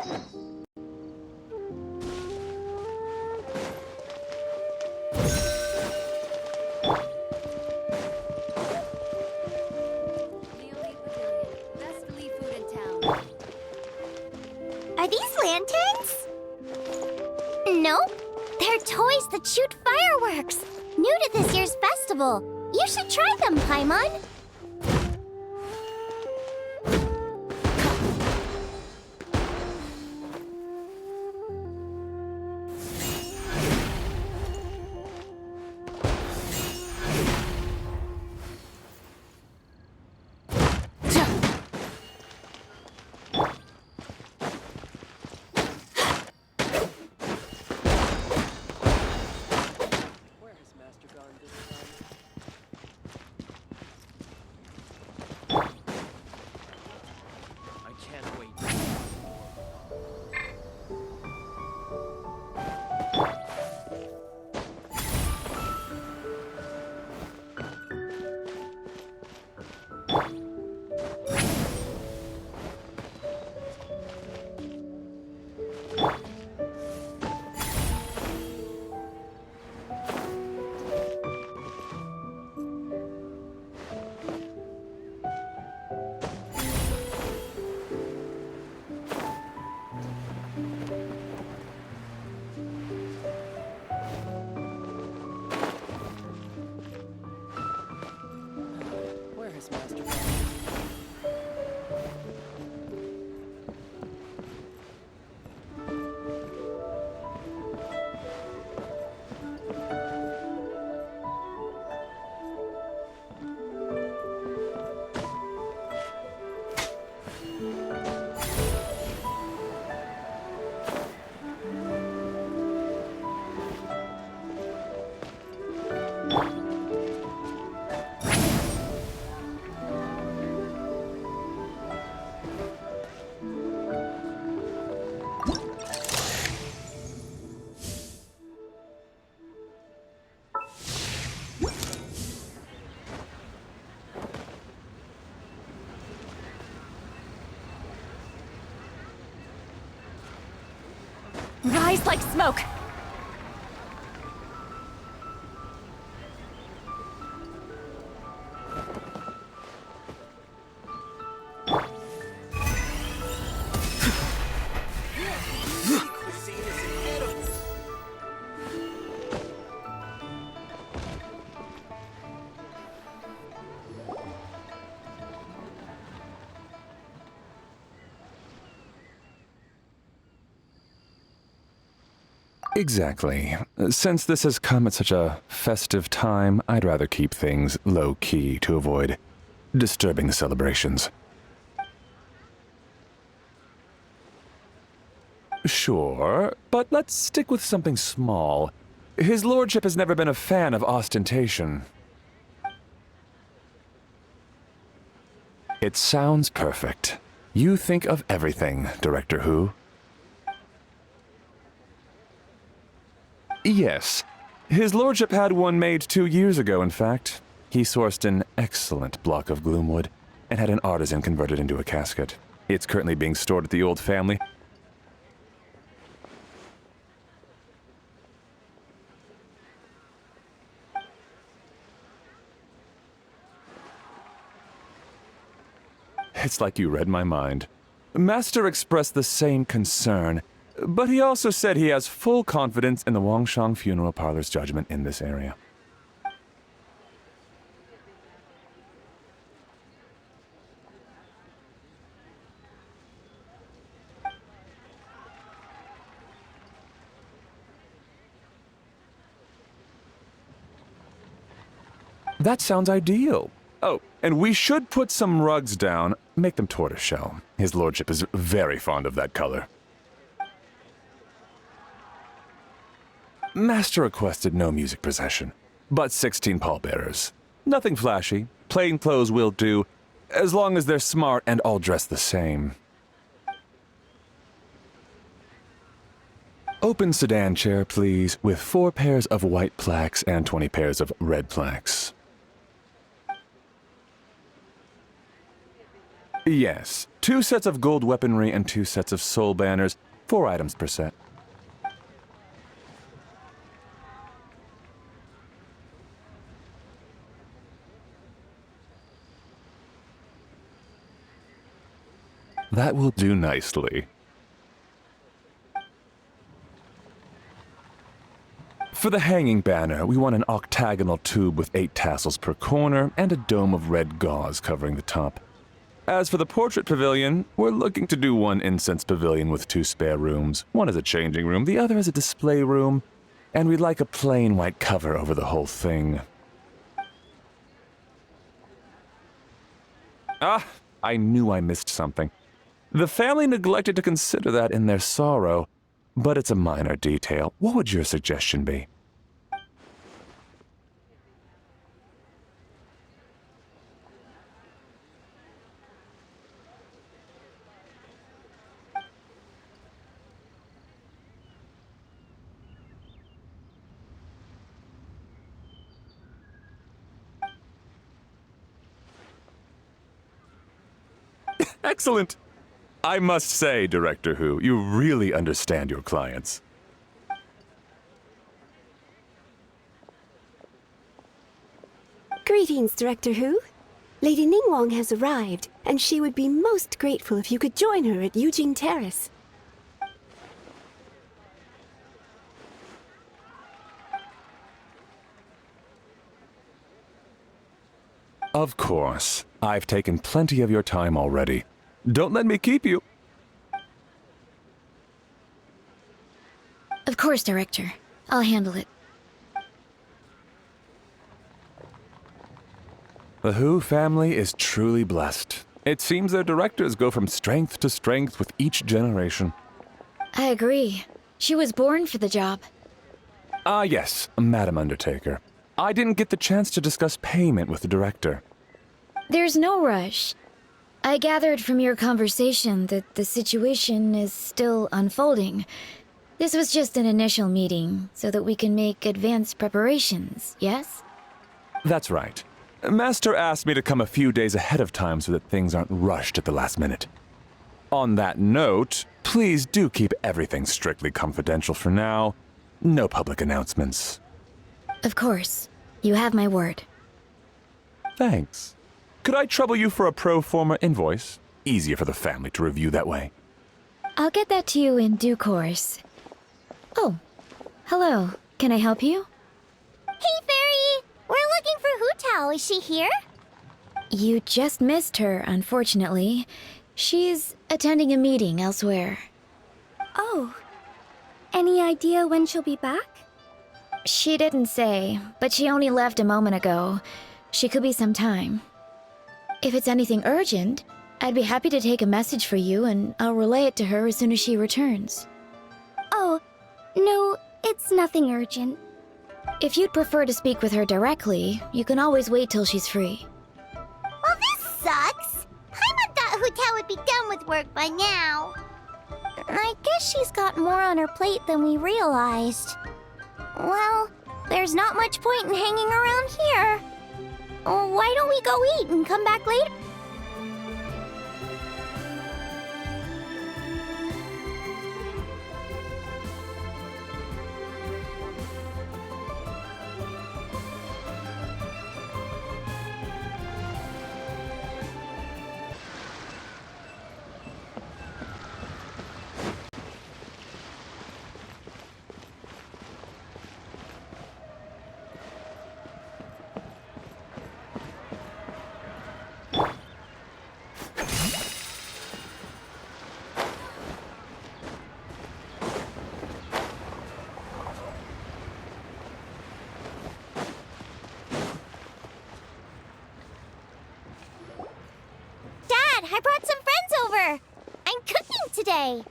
Are these lanterns? Nope. They're toys that shoot fireworks. New to this year's festival. You should try them, Paimon. Rise like smoke! Exactly. Since this has come at such a festive time, I'd rather keep things low-key to avoid disturbing the celebrations. Sure, but let's stick with something small. His lordship has never been a fan of ostentation. It sounds perfect. You think of everything, Director Who. Yes. His lordship had one made 2 years ago, in fact. He sourced an excellent block of gloomwood and had an artisan convert it into a casket. It's currently being stored at the old family. It's like you read my mind. Master expressed the same concern, but he also said he has full confidence in the Wangshang Funeral Parlor's judgment in this area. That sounds ideal. Oh, and we should put some rugs down. Make them tortoiseshell. His lordship is very fond of that color. Master requested no music procession, but 16 pallbearers. Nothing flashy. Plain clothes will do, as long as they're smart and all dressed the same. Open sedan chair, please, with 4 pairs of white plaques and 20 pairs of red plaques. Yes. 2 sets of gold weaponry and 2 sets of soul banners, 4 items per set. That will do nicely. For the hanging banner, we want an octagonal tube with 8 tassels per corner and a dome of red gauze covering the top. As for the portrait pavilion, we're looking to do 1 incense pavilion with 2 spare rooms. One is a changing room, the other is a display room, and we'd like a plain white cover over the whole thing. Ah, I knew I missed something. The family neglected to consider that in their sorrow, but it's a minor detail. What would your suggestion be? Excellent! I must say, Director Who, you really understand your clients. Greetings, Director Who. Lady Ningguang has arrived, and she would be most grateful if you could join her at Yujing Terrace. Of course. I've taken plenty of your time already. Don't let me keep you. Of course, Director. I'll handle it. The Who family is truly blessed. It seems their directors go from strength to strength with each generation. I agree. She was born for the job. Ah, yes, Madam Undertaker. I didn't get the chance to discuss payment with the director. There's no rush. I gathered from your conversation that the situation is still unfolding. This was just an initial meeting, so that we can make advanced preparations, yes? That's right. Master asked me to come a few days ahead of time so that things aren't rushed at the last minute. On that note, please do keep everything strictly confidential for now. No public announcements. Of course. You have my word. Thanks. Could I trouble you for a pro forma invoice? Easier for the family to review that way. I'll get that to you in due course. Oh, hello. Can I help you? Hey, Fairy! We're looking for Hu Tao. Is she here? You just missed her, unfortunately. She's attending a meeting elsewhere. Oh. Any idea when she'll be back? She didn't say, but she only left a moment ago. She could be some time. If it's anything urgent, I'd be happy to take a message for you and I'll relay it to her as soon as she returns. Oh, no, it's nothing urgent. If you'd prefer to speak with her directly, you can always wait till she's free. Well, this sucks. Paimon thought Hu Tao would be done with work by now. I guess she's got more on her plate than we realized. Well, there's not much point in hanging around here. Why don't we go eat and come back later? I brought some friends over. I'm cooking today.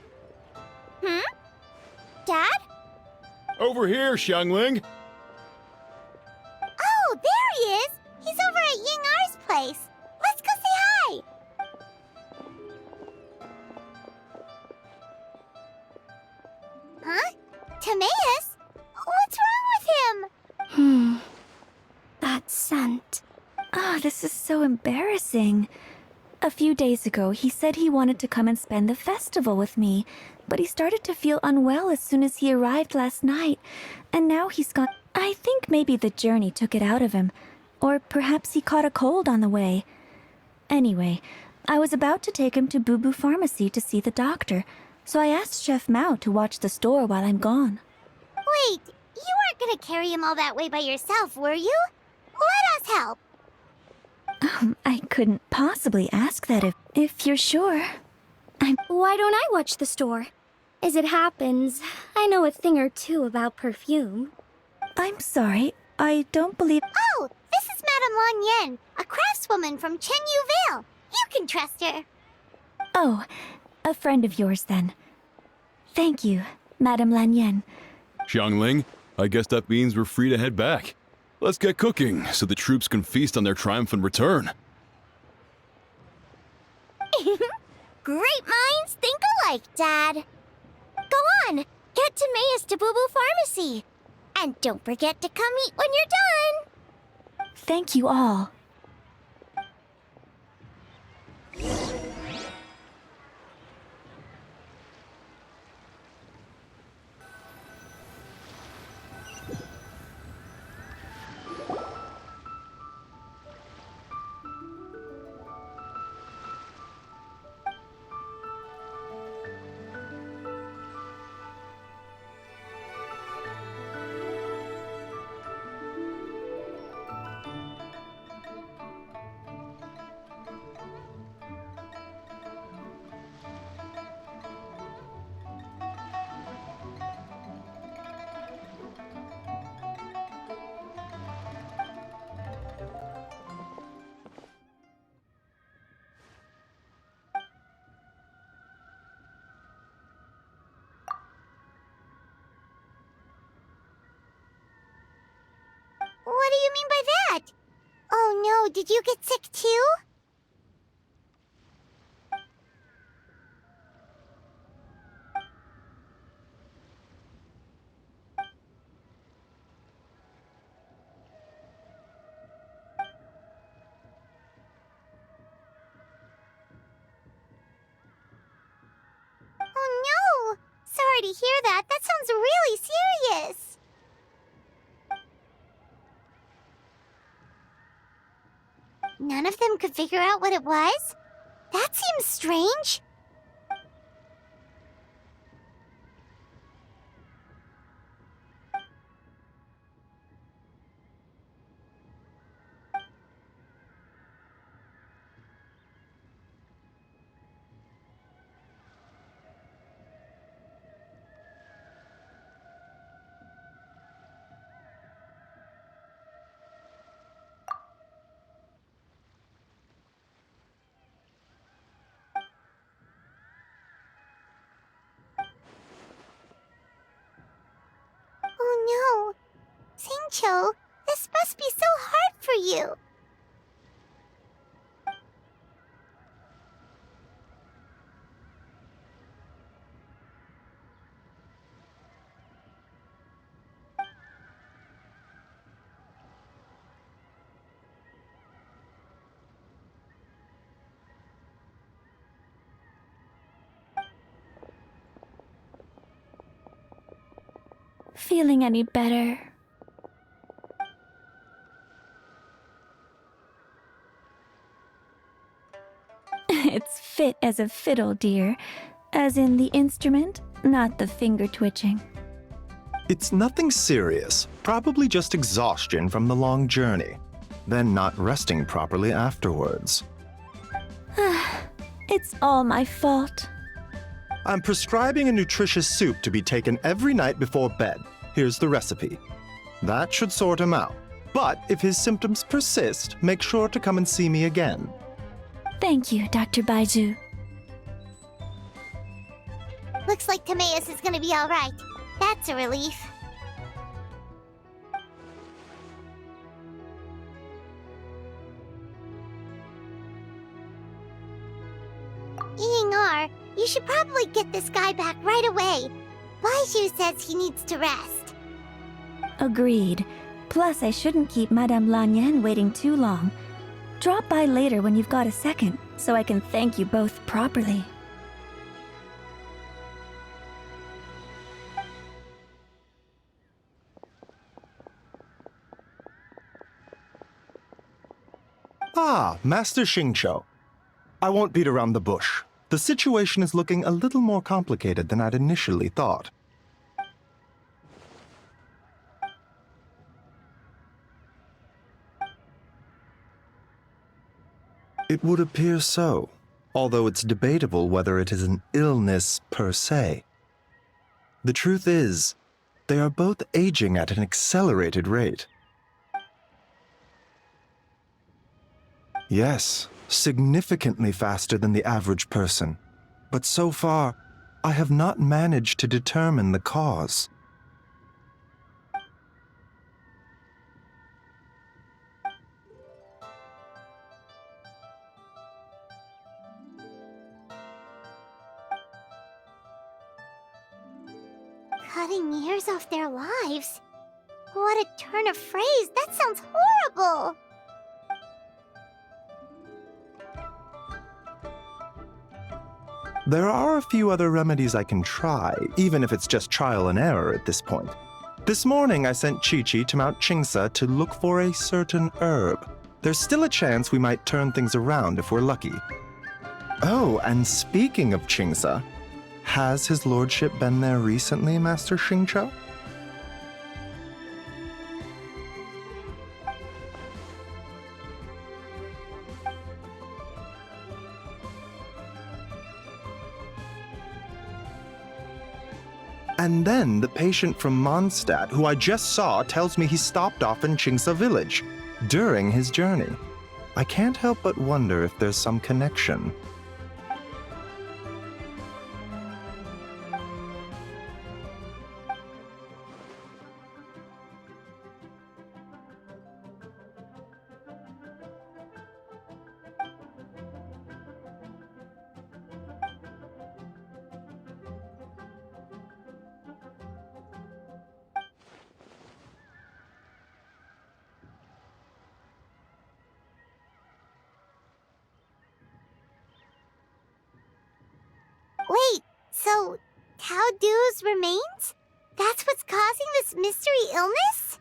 Dad? Over here, Xiangling. Oh, there he is. He's over at Ying R's place. Let's go say hi. Huh? Timaeus? What's wrong with him? That scent. Oh, this is so embarrassing. A few days ago, he said he wanted to come and spend the festival with me, but he started to feel unwell as soon as he arrived last night, and now he's gone. I think maybe the journey took it out of him, or perhaps he caught a cold on the way. Anyway, I was about to take him to Boo Boo Pharmacy to see the doctor, so I asked Chef Mao to watch the store while I'm gone. Wait, you weren't gonna carry him all that way by yourself, were you? Let us help. I couldn't possibly ask that if you're sure. Why don't I watch the store? As it happens, I know a thing or two about perfume. I'm sorry, I don't believe... Oh, this is Madame Lan Yen, a craftswoman from Chen Yu Vale. You can trust her. Oh, a friend of yours then. Thank you, Madame Lan Yen. Xiangling, I guess that means we're free to head back. Let's get cooking so the troops can feast on their triumphant return. Great minds think alike, Dad. Go on, get Timaeus to Boo Boo Pharmacy. And don't forget to come eat when you're done. Thank you all. What do you mean by that? Oh no, did you get sick too? Oh no! Sorry to hear that. That sounds really serious. None of them could figure out what it was? That seems strange. Oh no. Singcho, this must be so hard for you. Feeling any better? It's fit as a fiddle, dear. As in the instrument, not the finger twitching. It's nothing serious, probably just exhaustion from the long journey, then not resting properly afterwards. It's all my fault. I'm prescribing a nutritious soup to be taken every night before bed. Here's the recipe. That should sort him out. But if his symptoms persist, make sure to come and see me again. Thank you, Dr. Baiju. Looks like Timaeus is gonna be alright. That's a relief. Ying-ar, you should probably get this guy back right away. Baiju says he needs to rest. Agreed. Plus, I shouldn't keep Madame Lan Yen waiting too long. Drop by later when you've got a second, so I can thank you both properly. Ah, Master Xingqiu. I won't beat around the bush. The situation is looking a little more complicated than I'd initially thought. It would appear so, although it's debatable whether it is an illness per se. The truth is, they are both aging at an accelerated rate. Yes, significantly faster than the average person. But so far, I have not managed to determine the cause. Cutting years off their lives? What a turn of phrase! That sounds horrible! There are a few other remedies I can try, even if it's just trial and error at this point. This morning I sent Chi-Chi to Mount Qingsa to look for a certain herb. There's still a chance we might turn things around if we're lucky. Oh, and speaking of Qingsa, has his lordship been there recently, Master Xingqiu? And then the patient from Mondstadt, who I just saw, tells me he stopped off in Qingsa village during his journey. I can't help but wonder if there's some connection. Wait, so Tao Du's remains? That's what's causing this mystery illness?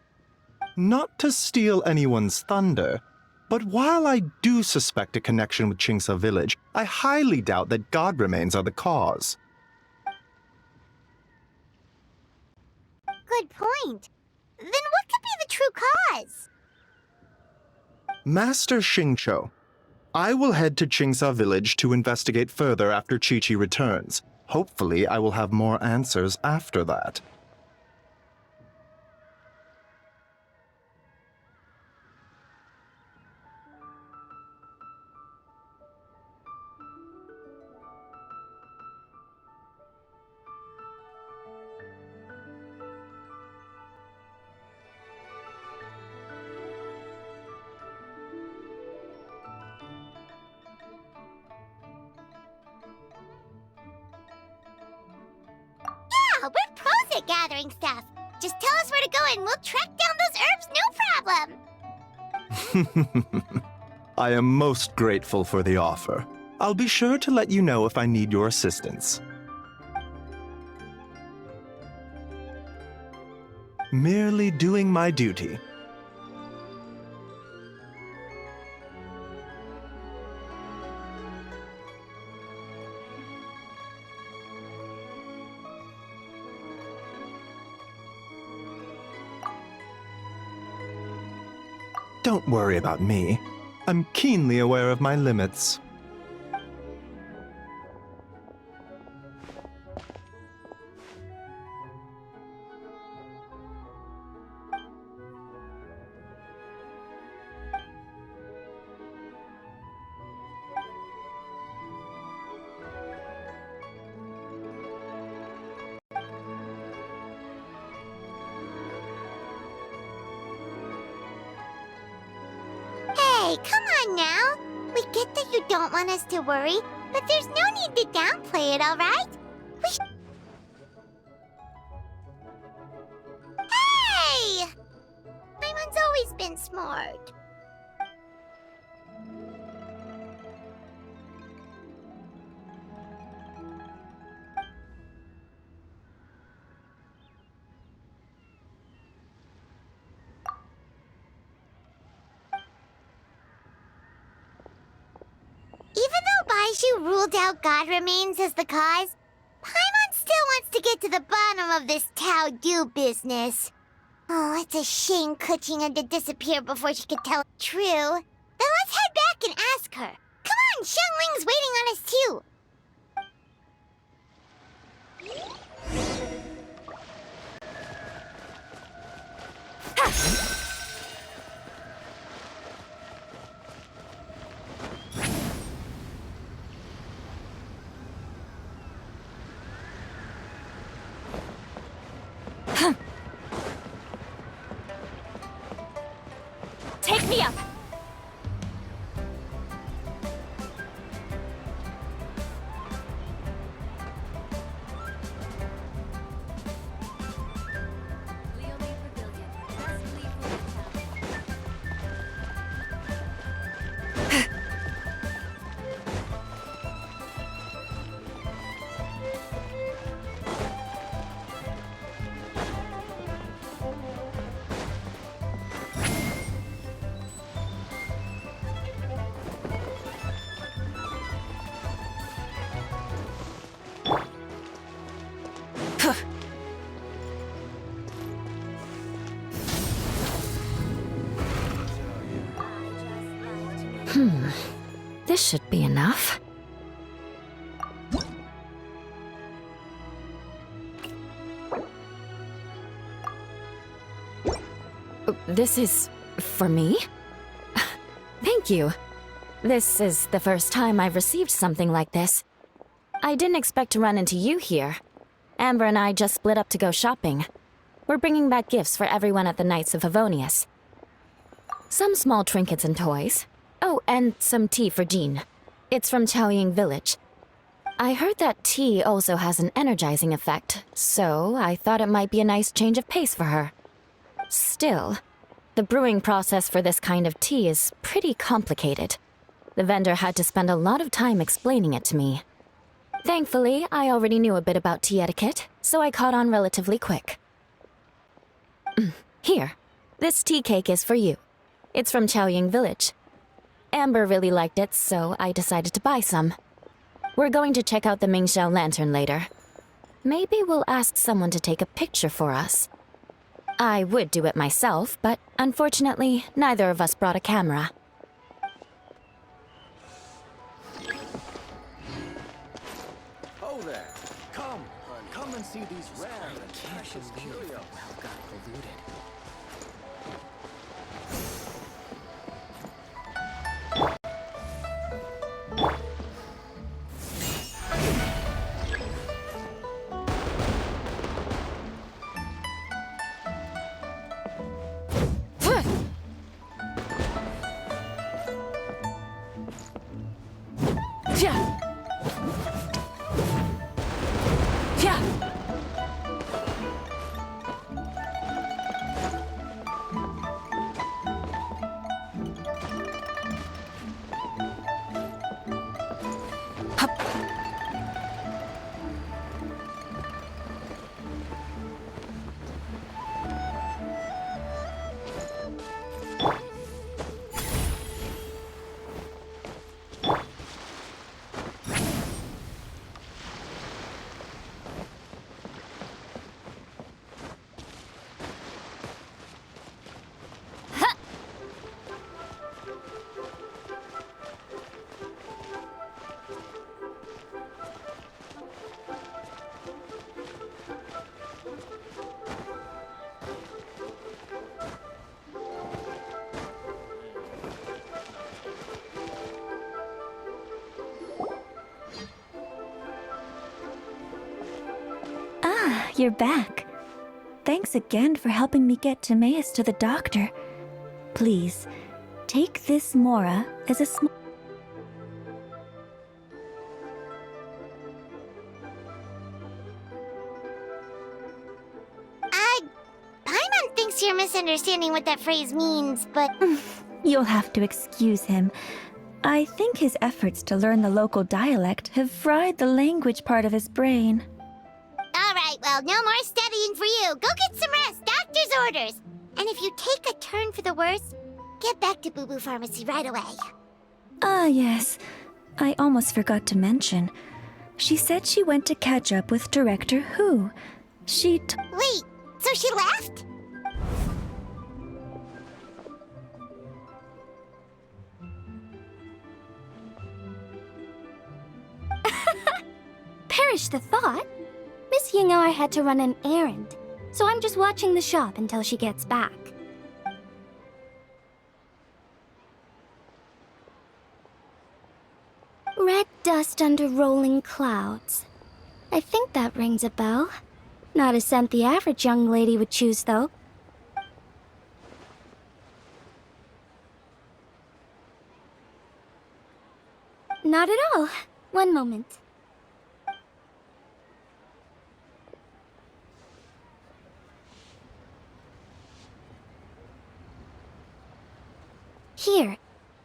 Not to steal anyone's thunder, but while I do suspect a connection with Qingsa village, I highly doubt that god remains are the cause. Good point. Then what could be the true cause? Master Xingqiu, I will head to Qingsa village to investigate further after Chi-Chi returns. Hopefully, I will have more answers after that. Yeah, we're pros at gathering stuff. Just tell us where to go and we'll track down those herbs, no problem. I am most grateful for the offer. I'll be sure to let you know if I need your assistance. Merely doing my duty. Don't worry about me. I'm keenly aware of my limits. Hey, come on now. We get that you don't want us to worry, but there's no need to downplay it, alright? Hey! Paimon's always been smart. As you ruled out God remains as the cause, Paimon still wants to get to the bottom of this Tao Du business. Oh, it's a shame Kuching had to disappear before she could tell it true. Then let's head back and ask her. Come on, Xiangling's waiting on us too. Take me up! This should be enough. This is for me? Thank you. This is the first time I've received something like this. I didn't expect to run into you here. Amber and I just split up to go shopping. We're bringing back gifts for everyone at the Knights of Favonius. Some small trinkets and toys. Oh, and some tea for Jean. It's from Chaoying Village. I heard that tea also has an energizing effect, so I thought it might be a nice change of pace for her. Still, the brewing process for this kind of tea is pretty complicated. The vendor had to spend a lot of time explaining it to me. Thankfully, I already knew a bit about tea etiquette, so I caught on relatively quick. Here, this tea cake is for you. It's from Chaoying Village. Amber really liked it, so I decided to buy some. We're going to check out the Mingxiao Lantern later. Maybe we'll ask someone to take a picture for us. I would do it myself, but unfortunately, neither of us brought a camera. Oh there! Come and see these rare and precious curios. Well got polluted. You're back. Thanks again for helping me get Timaeus to the doctor. Please, take this Mora as a small... Paimon thinks you're misunderstanding what that phrase means, but... You'll have to excuse him. I think his efforts to learn the local dialect have fried the language part of his brain. Alright, well, no more studying for you. Go get some rest. Doctor's orders. And if you take a turn for the worse, get back to Boo Boo Pharmacy right away. Ah, yes. I almost forgot to mention. She said she went to catch up with Director Who. Wait, so she left? Perish the thought. Miss Ying'ar had to run an errand, so I'm just watching the shop until she gets back. Red dust under rolling clouds. I think that rings a bell. Not a scent the average young lady would choose, though. Not at all. One moment. Here.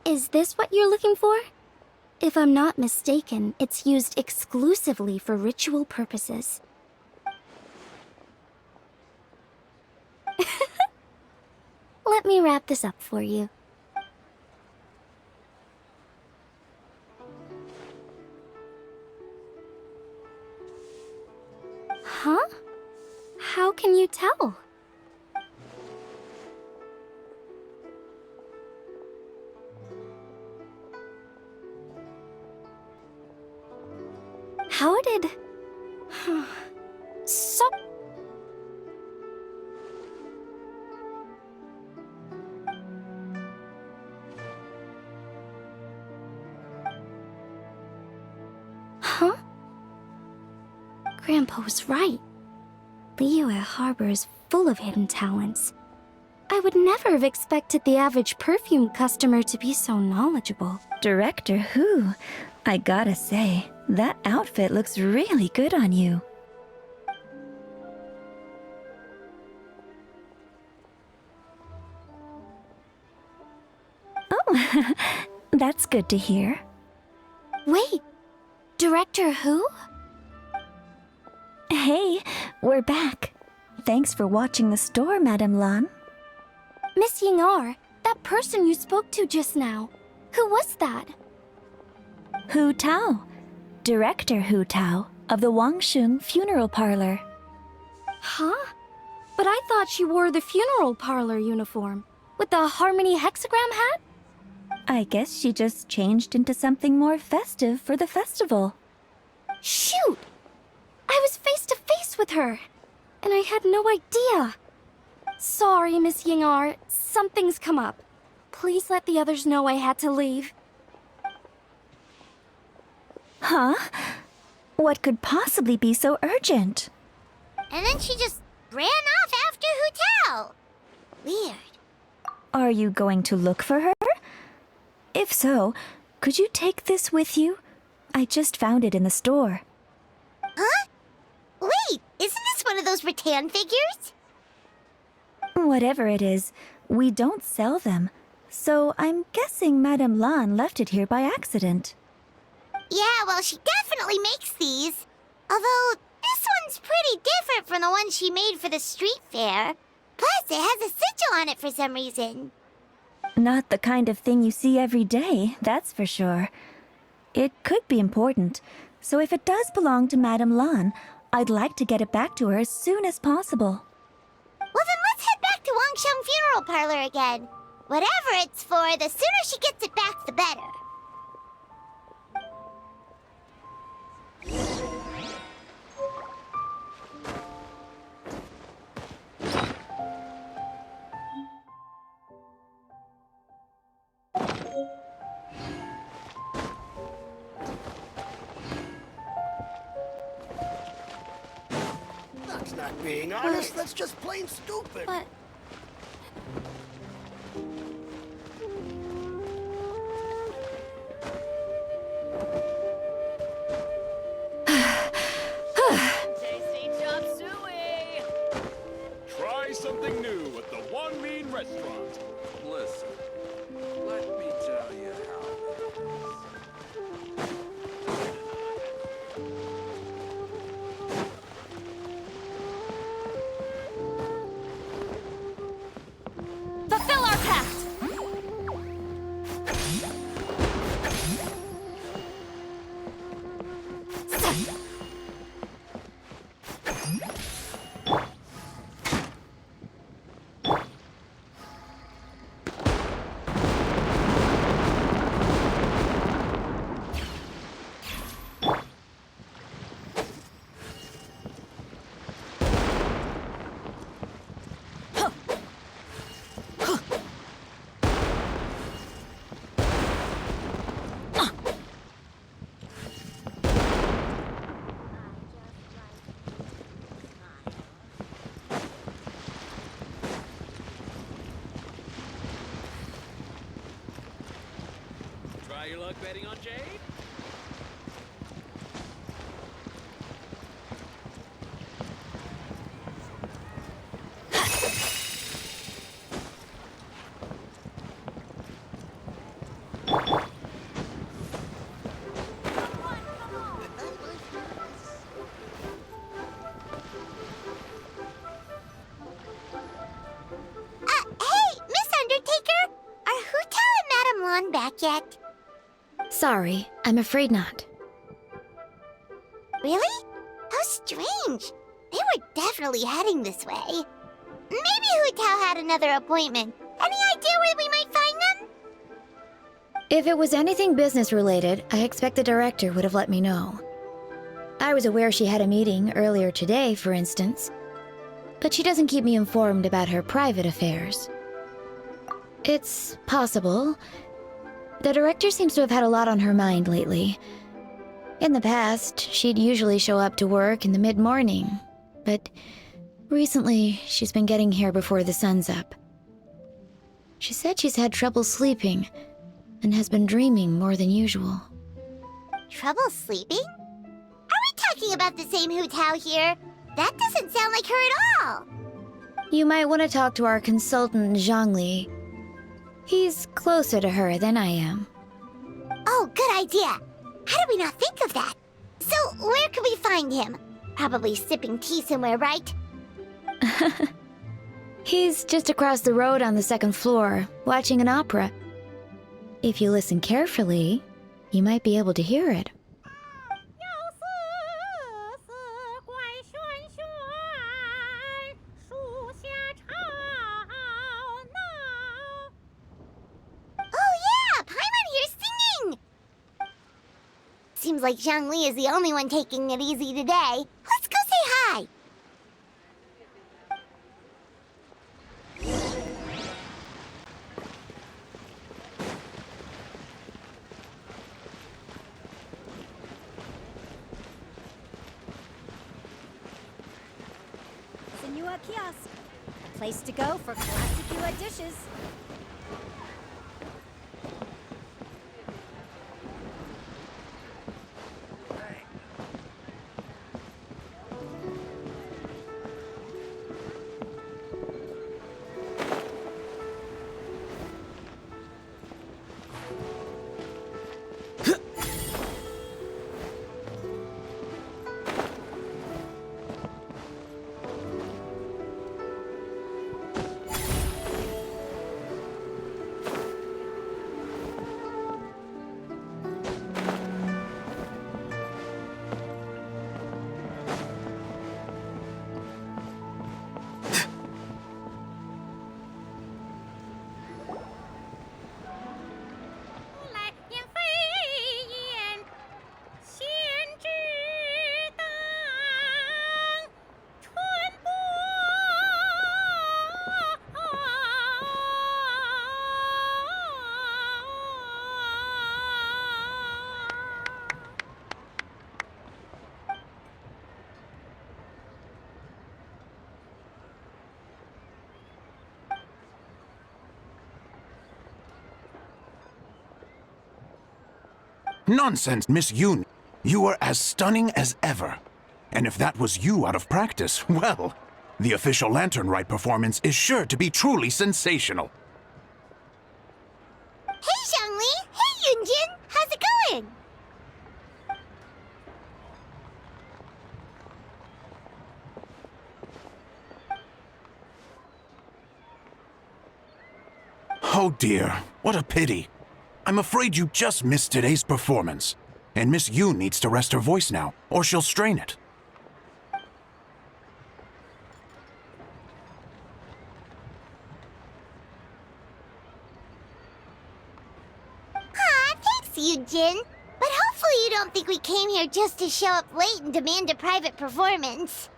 Is this what you're looking for? If I'm not mistaken, it's used exclusively for ritual purposes. Let me wrap this up for you. Huh? How can you tell? How did... So... Huh? Grandpa was right. Liyue Harbor is full of hidden talents. I would never have expected the average perfume customer to be so knowledgeable. Director Who? I gotta say, that outfit looks really good on you. Oh, that's good to hear. Wait, Director Who? Hey, we're back. Thanks for watching the store, Madame Lan. Miss Ying'ar, that person you spoke to just now. Who was that? Hu Tao. Director Hu Tao of the Wangsheng Funeral Parlor. Huh? But I thought she wore the funeral parlor uniform, with the Harmony hexagram hat? I guess she just changed into something more festive for the festival. Shoot! I was face to face with her, and I had no idea. Sorry, Miss Ying'ar, something's come up. Please let the others know I had to leave. Huh? What could possibly be so urgent? And then she just ran off after Hu Tao. Weird. Are you going to look for her? If so, could you take this with you? I just found it in the store. Huh? Wait, isn't this one of those rattan figures? Whatever it is, we don't sell them. So I'm guessing Madame Lan left it here by accident. Yeah, well, she definitely makes these. Although, this one's pretty different from the one she made for the street fair. Plus, it has a sigil on it for some reason. Not the kind of thing you see every day, that's for sure. It could be important, so if it does belong to Madame Lan, I'd like to get it back to her as soon as possible. Well, then let's head back to Wangsheng Funeral Parlor again. Whatever it's for, the sooner she gets it back, the better. That's not being honest, that's just plain stupid. But... Tasty chop suey! Try something new at the One Mean Restaurant. Listen, let me tell you how it is. Try your luck betting on Jade? Hey, Miss Undertaker! Are Hutao and Madame Lan back yet? Sorry, I'm afraid not. Really? How strange. They were definitely heading this way. Maybe Hutao had another appointment. Any idea where we might find them? If it was anything business related, I expect the director would have let me know. I was aware she had a meeting earlier today, for instance, but she doesn't keep me informed about her private affairs. It's possible. The director seems to have had a lot on her mind lately. In the past, she'd usually show up to work in the mid-morning, but recently she's been getting here before the sun's up. She said she's had trouble sleeping and has been dreaming more than usual. Trouble sleeping? Are we talking about the same Hutao here? That doesn't sound like her at all. You might want to talk to our consultant, Zhangli. He's closer to her than I am. Oh, good idea. How did we not think of that? So, where could we find him? Probably sipping tea somewhere, right? He's just across the road on the second floor, watching an opera. If you listen carefully, you might be able to hear it. Oh yeah, Paimon here's singing! Seems like Zhangli is the only one taking it easy today. Let's go say hi! Senua Kiosk. Place to go for classic Yua dishes. Nonsense, Miss Yoon. You are as stunning as ever. And if that was you out of practice, well, the official Lantern Rite performance is sure to be truly sensational. Hey, Zhangli! Hey, Yunjin! How's it going? Oh dear, what a pity. I'm afraid you just missed today's performance. And Miss Yoon needs to rest her voice now, or she'll strain it. Aw, thanks, Yunjin. But hopefully you don't think we came here just to show up late and demand a private performance.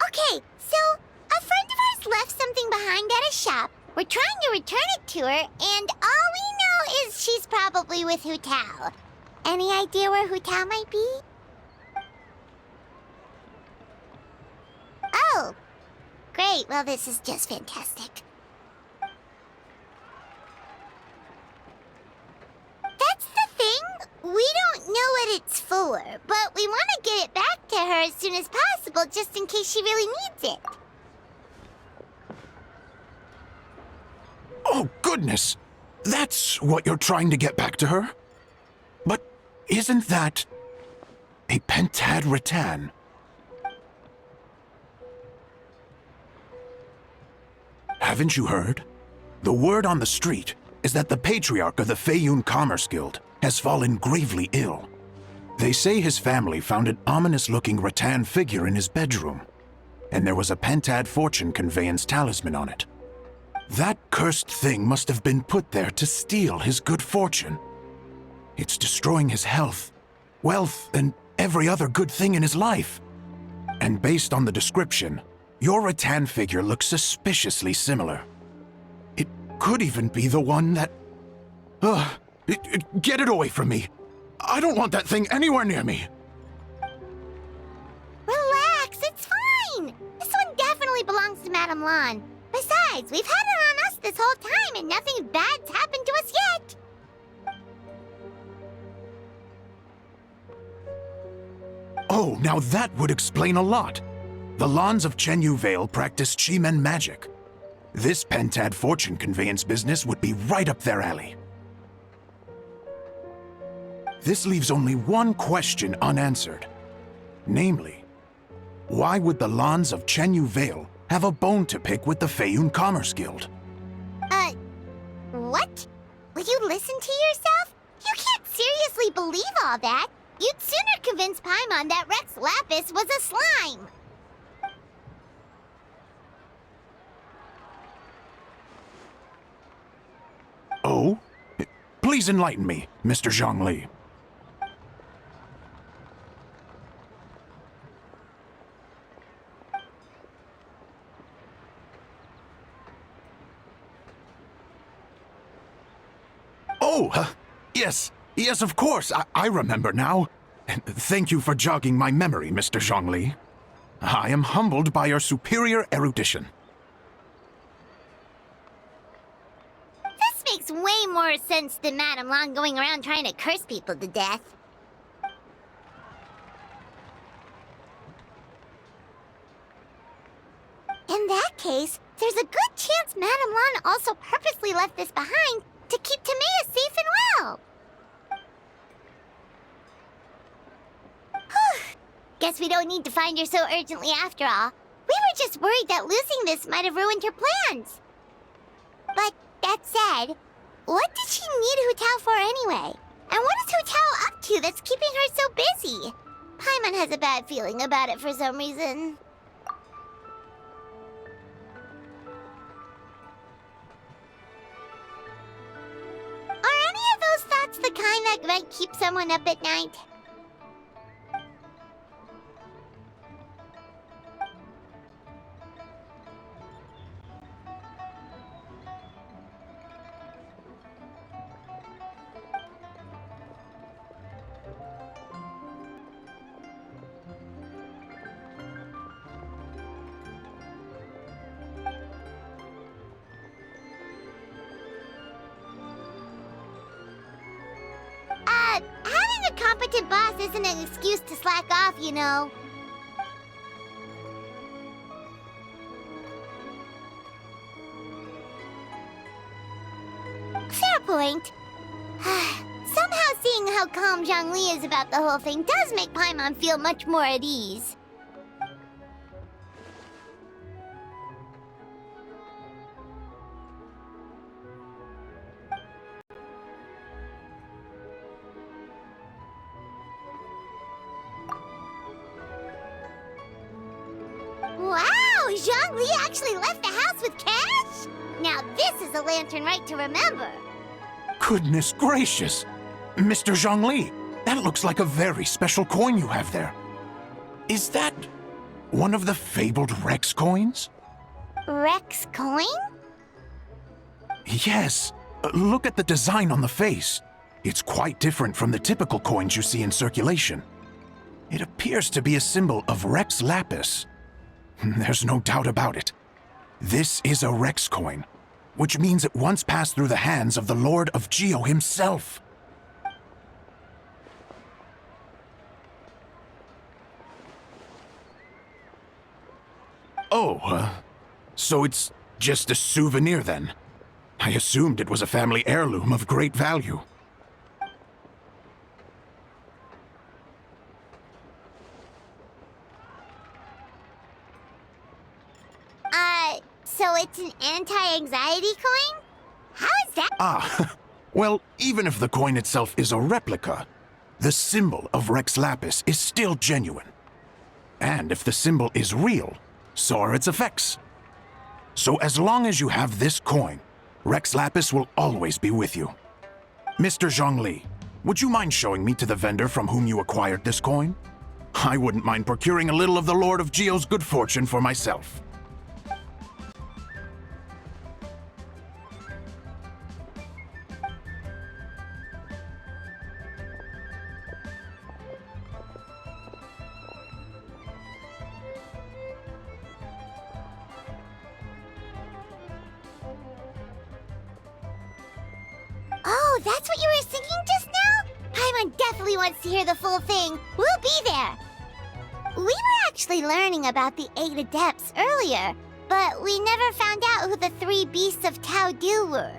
Okay, so a friend of ours left something behind at a shop. We're trying to return it to her, and all we know is she's probably with Hutao. Any idea where Hu Tao might be? Oh! Great, well this is just fantastic. That's the thing! We don't know what it's for, but we want to get it back to her as soon as possible just in case she really needs it. Oh, goodness! That's what you're trying to get back to her? But isn't that a pentad rattan? Haven't you heard? The word on the street is that the patriarch of the Feiyun Commerce Guild has fallen gravely ill. They say his family found an ominous-looking rattan figure in his bedroom, and there was a pentad fortune conveyance talisman on it. That cursed thing must have been put there to steal his good fortune. It's destroying his health, wealth, and every other good thing in his life. And based on the description, your rattan figure looks suspiciously similar. It could even be the one that... Get it away from me! I don't want that thing anywhere near me! Relax, it's fine! This one definitely belongs to Madame Lan. Besides, we've had it on us this whole time and nothing bad's happened to us yet! Oh, now that would explain a lot. The Lans of Chenyu Vale practice Chi-Men magic. This pentad fortune conveyance business would be right up their alley. This leaves only one question unanswered. Namely, why would the Lans of Chenyu Vale have a bone to pick with the Feiyun Commerce Guild? What? Will you listen to yourself? You can't seriously believe all that. You'd sooner convince Paimon that Rex Lapis was a slime. Oh? Please enlighten me, Mr. Zhongli. Oh, yes, of course. I remember now. Thank you for jogging my memory, Mr. Zhongli. I am humbled by your superior erudition. This makes way more sense than Madame Lan going around trying to curse people to death. In that case, there's a good chance Madame Lan also purposely left this behind to keep Timea safe and well. Whew. Guess we don't need to find her so urgently after all. We were just worried that losing this might have ruined her plans. But that said, what did she need Hu Tao for anyway? And what is Hu Tao up to that's keeping her so busy? Paimon has a bad feeling about it for some reason. Are any of those thoughts the kind that might keep someone up at night? Having a competent boss isn't an excuse to slack off, you know. Fair point. Somehow seeing how calm Zhongli is about the whole thing does make Paimon feel much more at ease. Wow! Zhongli actually left the house with cash? Now this is a lantern right to remember. Goodness gracious! Mr. Zhongli, that looks like a very special coin you have there. Is that one of the fabled Rex coins? Rex coin? Yes. Look at the design on the face. It's quite different from the typical coins you see in circulation. It appears to be a symbol of Rex Lapis. There's no doubt about it. This is a Rex coin, which means it once passed through the hands of the Lord of Geo himself. Oh, so it's just a souvenir then? I assumed it was a family heirloom of great value. So it's an anti-anxiety coin? How is that? Ah, well, even if the coin itself is a replica, the symbol of Rex Lapis is still genuine. And if the symbol is real, so are its effects. So as long as you have this coin, Rex Lapis will always be with you. Mr. Zhongli, would you mind showing me to the vendor from whom you acquired this coin? I wouldn't mind procuring a little of the Lord of Geo's good fortune for myself. Oh, that's what you were singing just now? Paimon definitely wants to hear the full thing. We'll be there. We were actually learning about the 8 adepts earlier, but we never found out who the 3 beasts of Tao Dil were.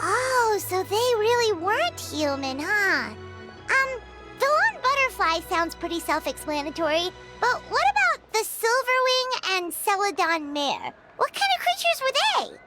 Oh, so they really weren't human, huh? The lone butterfly sounds pretty self-explanatory, but what about the Silverwing and Celadon mare? What kind of creatures were they?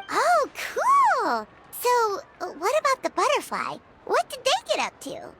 Oh, cool! So, what about the butterfly? What did they get up to?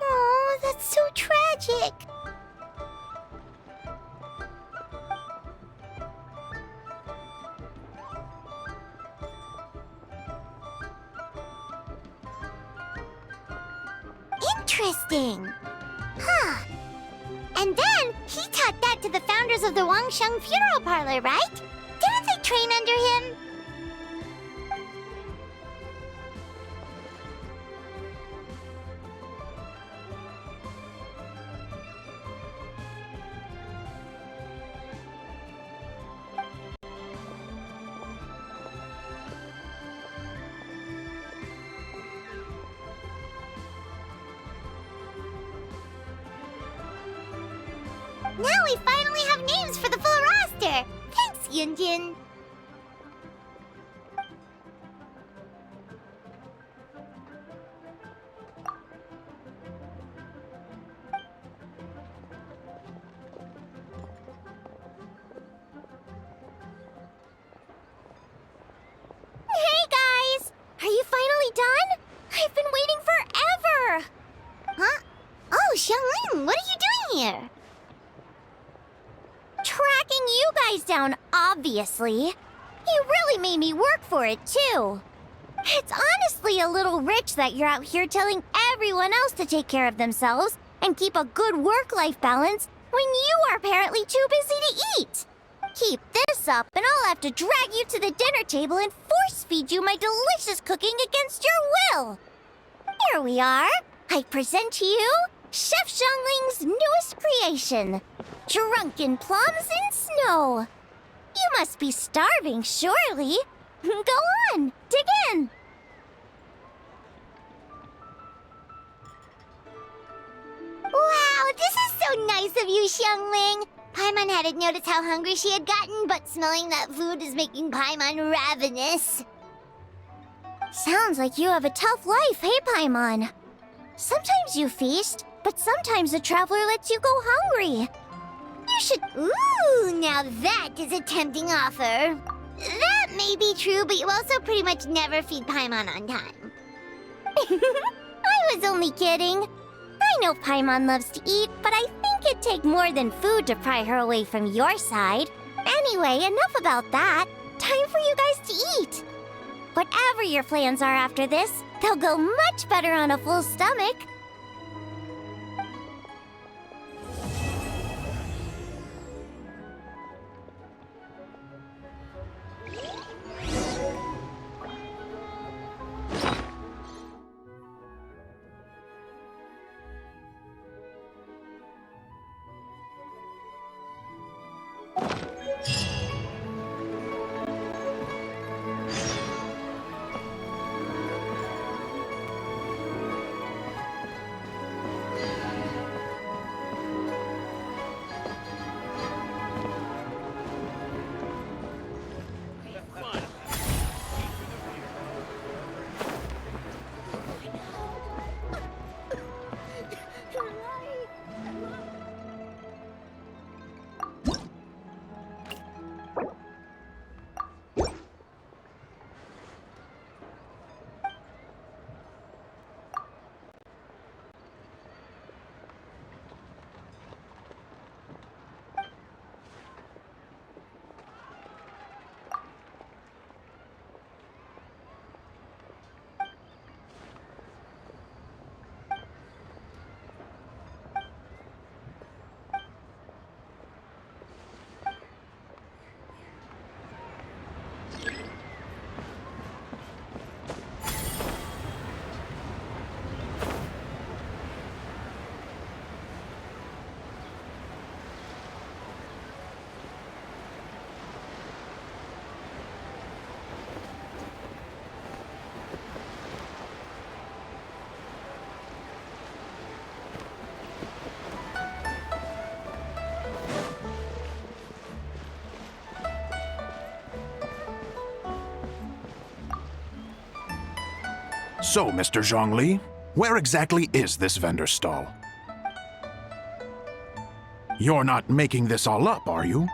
Oh, that's so tragic. Interesting. Huh. And then he taught that to the founders of the Wangsheng Funeral Parlor, right? Didn't they train under him? Now we finally have names for the full roster! Thanks, Yunjin! Hey guys! Are you finally done? I've been waiting forever! Huh? Oh, Xiangling, what are you doing here? Tracking you guys down, obviously. You really made me work for it, too. It's honestly a little rich that you're out here telling everyone else to take care of themselves and keep a good work-life balance when you are apparently too busy to eat. Keep this up and I'll have to drag you to the dinner table and force-feed you my delicious cooking against your will. Here we are. I present to you Chef Xiangling's newest creation, Drunken Plums in Snow. You must be starving, surely. Go on, dig in. Wow, this is so nice of you, Xiangling. Paimon hadn't noticed how hungry she had gotten, but smelling that food is making Paimon ravenous. Sounds like you have a tough life, hey, Paimon? Sometimes you feast, but sometimes the traveler lets you go hungry. You should... Ooh, now that is a tempting offer. That may be true, but you also pretty much never feed Paimon on time. I was only kidding. I know Paimon loves to eat, but I think it'd take more than food to pry her away from your side. Anyway, enough about that. Time for you guys to eat. Whatever your plans are after this, they'll go much better on a full stomach. So, Mr. Zhongli, where exactly is this vendor stall? You're not making this all up, are you?